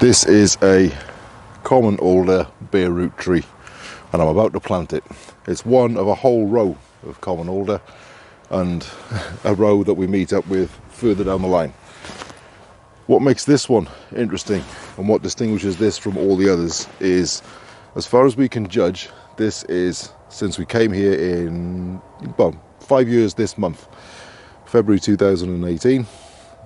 This is a common alder bare root tree and I'm about to plant it. It's one of a whole row of common alder and a row that we meet up with further down the line. What makes this one interesting and what distinguishes this from all the others is, as far as we can judge, this is, since we came here in, well, 5 years this month, February 2018,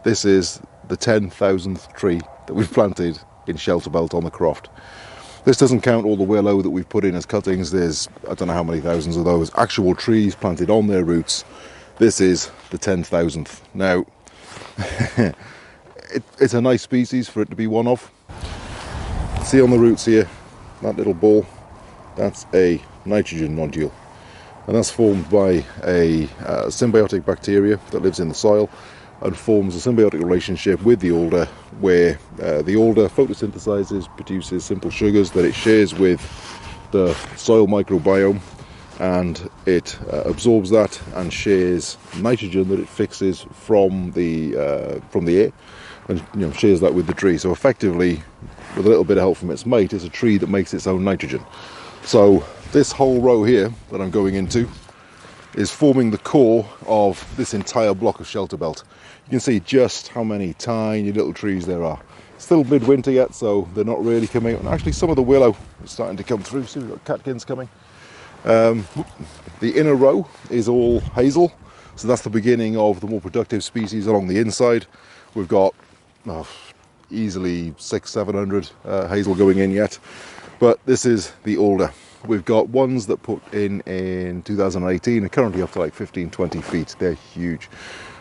this is the 10,000th tree that we've planted in shelter belt on the Croft. This doesn't count all the willow that we've put in as cuttings. There's, I don't know how many thousands of those actual trees planted on their roots. This is the 10,000th. Now, it's a nice species for it to be one of. See on the roots here, that little ball, that's a nitrogen nodule. And that's formed by a symbiotic bacteria that lives in the soil and forms a symbiotic relationship with the alder, where the alder photosynthesizes, produces simple sugars that it shares with the soil microbiome, and it absorbs that and shares nitrogen that it fixes from the air, and shares that with the tree. So effectively, with a little bit of help from its mate, it's a tree that makes its own nitrogen. So this whole row here that I'm going into is forming the core of this entire block of shelter belt. You can see just how many tiny little trees there are. Still midwinter yet, so they're not really coming out. And actually some of the willow is starting to come through. See, we've got catkins coming. The inner row is all hazel, so that's the beginning of the more productive species along the inside. We've got easily 600-700 hazel going in yet, but this is the alder. We've got ones that put in 2018 are currently up to like 15-20 feet. They're huge.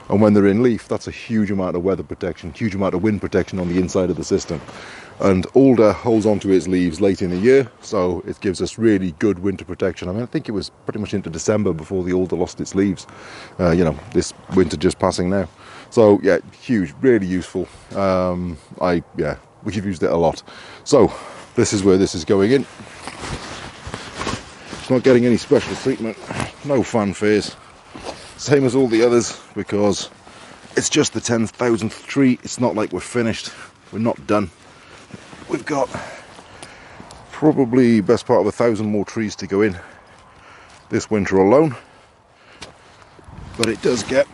And when they're in leaf, that's a huge amount of weather protection, huge amount of wind protection on the inside of the system. And alder holds onto its leaves late in the year, so it gives us really good winter protection. I mean, I think it was pretty much into December before the alder lost its leaves. This winter just passing now. So yeah, huge, really useful. We've used it a lot. So this is where this is going in. It's not getting any special treatment, no fanfares. Same as all the others, because it's just the 10,000th tree. It's not like we're finished. We're not done. We've got probably best part of 1,000 more trees to go in this winter alone. But it does get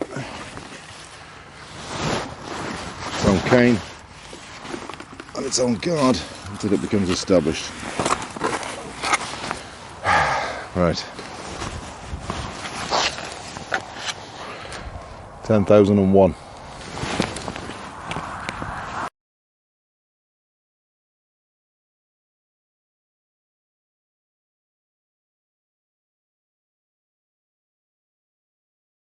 its own cane and its own guard until it becomes established. Right. 10,001.